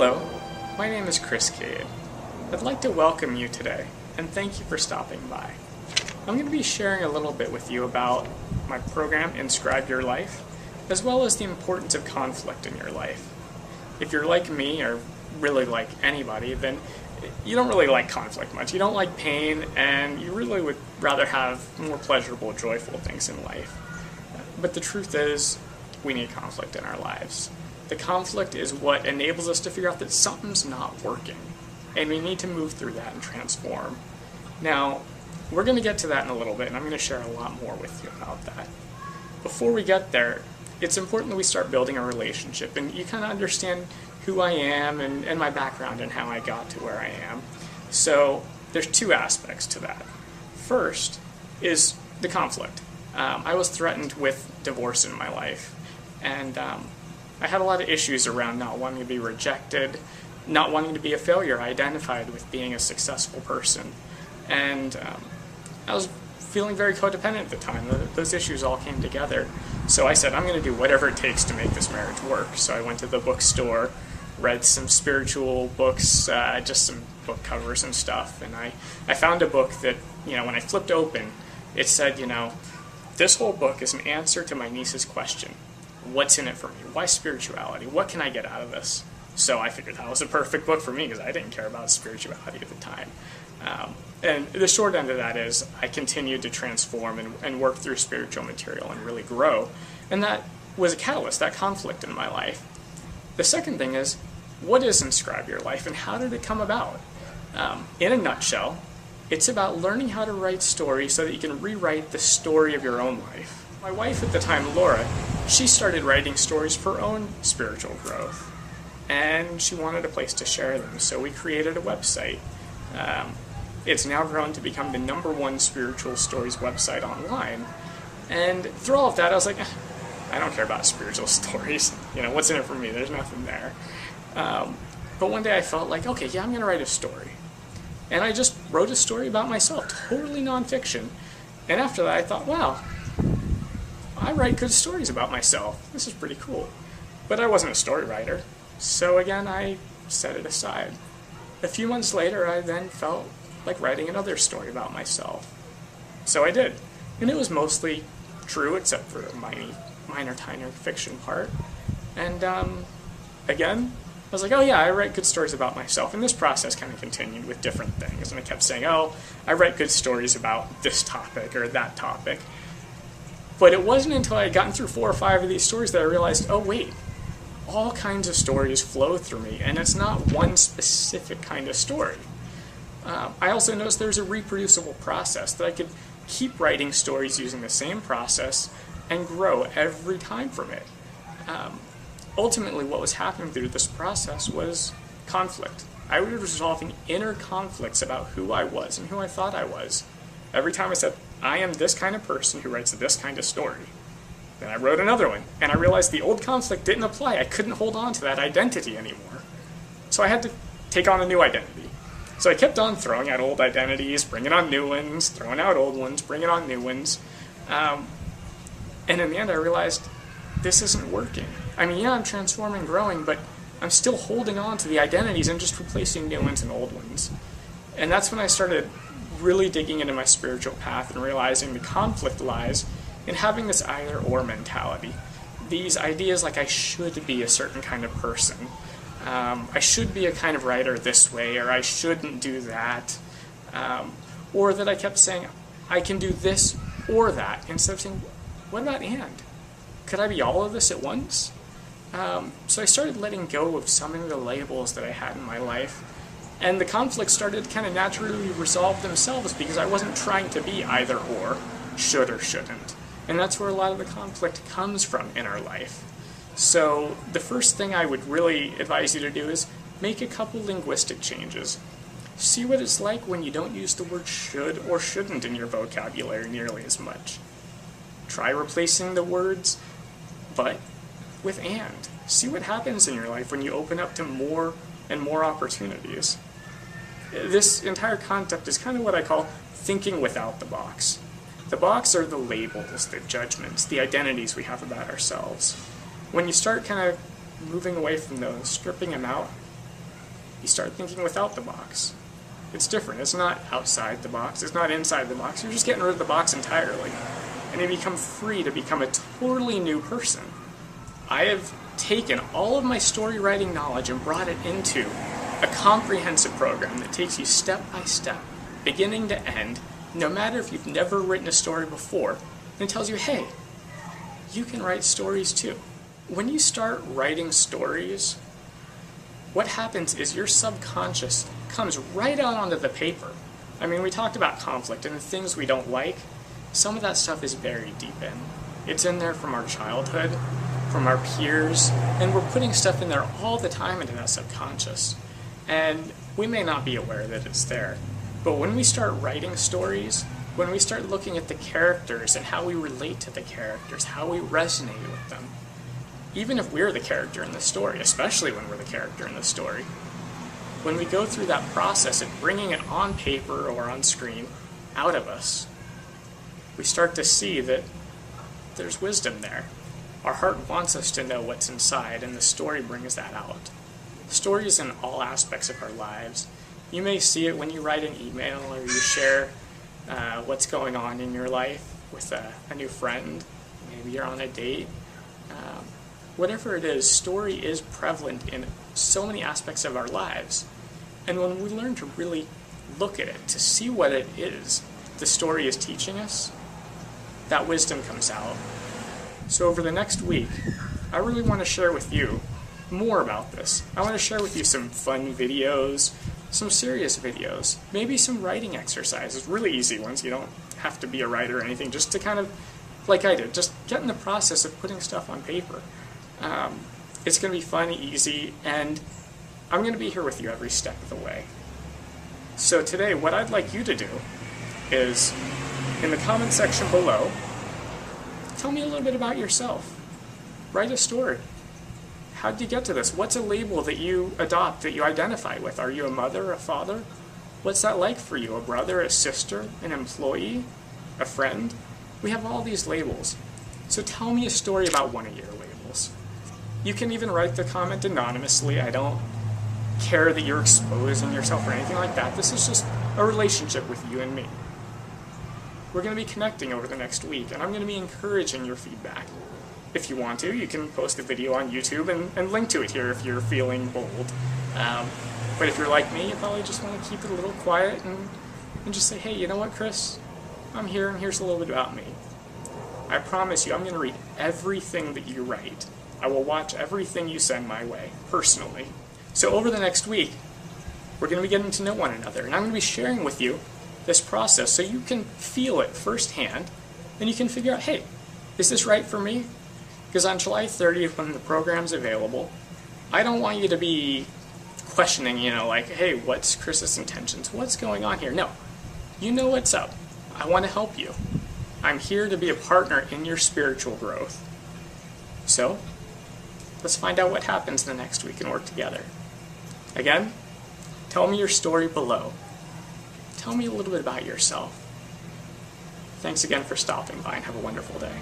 Hello, my name is Chris Cade. I'd like to welcome you today, and thank you for stopping by. I'm going to be sharing a little bit with you about my program, Inscribe Your Life, as well as the importance of conflict in your life. If you're like me, or really like anybody, then you don't really like conflict much. You don't like pain, and you really would rather have more pleasurable, joyful things in life. But the truth is, we need conflict in our lives. The conflict is what enables us to figure out that something's not working, and we need to move through that and transform. Now, we're going to get to that in a little bit, and I'm going to share a lot more with you about that. Before we get there, it's important that we start building a relationship, and you kind of understand who I am and my background and how I got to where I am. So there's two aspects to that. First is the conflict. I was threatened with divorce in my life, and I had a lot of issues around not wanting to be rejected, not wanting to be a failure. I identified with being a successful person, and I was feeling very codependent at the time. Those issues all came together. So I said, I'm going to do whatever it takes to make this marriage work. So I went to the bookstore, read some spiritual books, just some book covers and stuff, and I found a book that, when I flipped open, it said, this whole book is an answer to my niece's question. What's in it for me? Why spirituality? What can I get out of this? So I figured that was a perfect book for me because I didn't care about spirituality at the time. And the short end of that is I continued to transform and work through spiritual material and really grow. And that was a catalyst, that conflict in my life. The second thing is, what is Inscribe Your Life and how did it come about? In a nutshell, it's about learning how to write stories so that you can rewrite the story of your own life. My wife at the time, Laura, she started writing stories for her own spiritual growth, and she wanted a place to share them, so we created a website. It's now grown to become the #1 spiritual stories website online, and through all of that, I was like, I don't care about spiritual stories. What's in it for me? There's nothing there. But one day I felt like, okay, yeah, I'm going to write a story. And I just wrote a story about myself, totally nonfiction. And after that, I thought, wow, I write good stories about myself. This is pretty cool. But I wasn't a story writer. So again, I set it aside. A few months later, I then felt like writing another story about myself. So I did. And it was mostly true, except for a minor tiny fiction part. And again, I was like, oh yeah, I write good stories about myself. And this process kind of continued with different things. And I kept saying, oh, I write good stories about this topic or that topic. But it wasn't until I had gotten through 4 or 5 of these stories that I realized, oh wait, all kinds of stories flow through me, and it's not one specific kind of story. I also noticed there's a reproducible process, that I could keep writing stories using the same process and grow every time from it. Ultimately, what was happening through this process was conflict. I was resolving inner conflicts about who I was and who I thought I was. Every time I said, I am this kind of person who writes this kind of story. Then I wrote another one, and I realized the old conflict didn't apply. I couldn't hold on to that identity anymore. So I had to take on a new identity. So I kept on throwing out old identities, bringing on new ones, throwing out old ones, bringing on new ones. And in the end, I realized this isn't working. I mean, yeah, I'm transforming, growing, but I'm still holding on to the identities and just replacing new ones and old ones. And that's when I started really digging into my spiritual path and realizing the conflict lies in having this either-or mentality. These ideas like I should be a certain kind of person, I should be a kind of writer this way, or I shouldn't do that, or that I kept saying I can do this or that, instead of saying, what about and? Could I be all of this at once? So I started letting go of some of the labels that I had in my life, and the conflicts started to kind of naturally resolve themselves because I wasn't trying to be either or, should or shouldn't. And that's where a lot of the conflict comes from in our life. So the first thing I would really advise you to do is make a couple linguistic changes. See what it's like when you don't use the word should or shouldn't in your vocabulary nearly as much. Try replacing the words but with and. See what happens in your life when you open up to more and more opportunities. This entire concept is kind of what I call thinking without the box. The box are the labels, the judgments, the identities we have about ourselves. When you start kind of moving away from those, stripping them out, You start thinking without the box. It's different. It's not outside the box. It's not inside the box. You're just getting rid of the box entirely. And you become free to become a totally new person. I have taken all of my story writing knowledge and brought it into a comprehensive program that takes you step by step, beginning to end, no matter if you've never written a story before, and it tells you, hey, you can write stories too. When you start writing stories, what happens is your subconscious comes right out onto the paper. I mean, we talked about conflict and the things we don't like. Some of that stuff is buried deep in. It's in there from our childhood, from our peers, and we're putting stuff in there all the time into that subconscious. And we may not be aware that it's there. But when we start writing stories, when we start looking at the characters and how we relate to the characters, how we resonate with them, even if we're the character in the story, especially when we're the character in the story, when we go through that process of bringing it on paper or on screen out of us, we start to see that there's wisdom there. Our heart wants us to know what's inside, and the story brings that out. Stories in all aspects of our lives. You may see it when you write an email or you share what's going on in your life with a new friend. Maybe you're on a date. Whatever it is, story is prevalent in so many aspects of our lives. And when we learn to really look at it, to see what it is the story is teaching us, that wisdom comes out. So over the next week, I really want to share with you more about this. I want to share with you some fun videos, some serious videos, maybe some writing exercises, really easy ones. You don't have to be a writer or anything, just to kind of, like I did, just get in the process of putting stuff on paper. It's going to be fun, easy, and I'm going to be here with you every step of the way. So today, what I'd like you to do is, in the comment section below, tell me a little bit about yourself. Write a story. How did you get to this? What's a label that you adopt, that you identify with? Are you a mother, a father? What's that like for you? A brother, a sister, an employee, a friend? We have all these labels. So tell me a story about one of your labels. You can even write the comment anonymously. I don't care that you're exposing yourself or anything like that. This is just a relationship with you and me. We're going to be connecting over the next week, and I'm going to be encouraging your feedback. If you want to, you can post a video on YouTube and link to it here if you're feeling bold. But if you're like me, you probably just want to keep it a little quiet and just say, hey, you know what, Chris? I'm here, and here's a little bit about me. I promise you, I'm going to read everything that you write. I will watch everything you send my way, personally. So over the next week, we're going to be getting to know one another, and I'm going to be sharing with you this process so you can feel it firsthand, and you can figure out, hey, is this right for me? Because on July 30th, when the program's available, I don't want you to be questioning, like, hey, what's Chris's intentions? What's going on here? No, you know what's up. I want to help you. I'm here to be a partner in your spiritual growth. So, let's find out what happens the next week and work together. Again, tell me your story below. Tell me a little bit about yourself. Thanks again for stopping by, and have a wonderful day.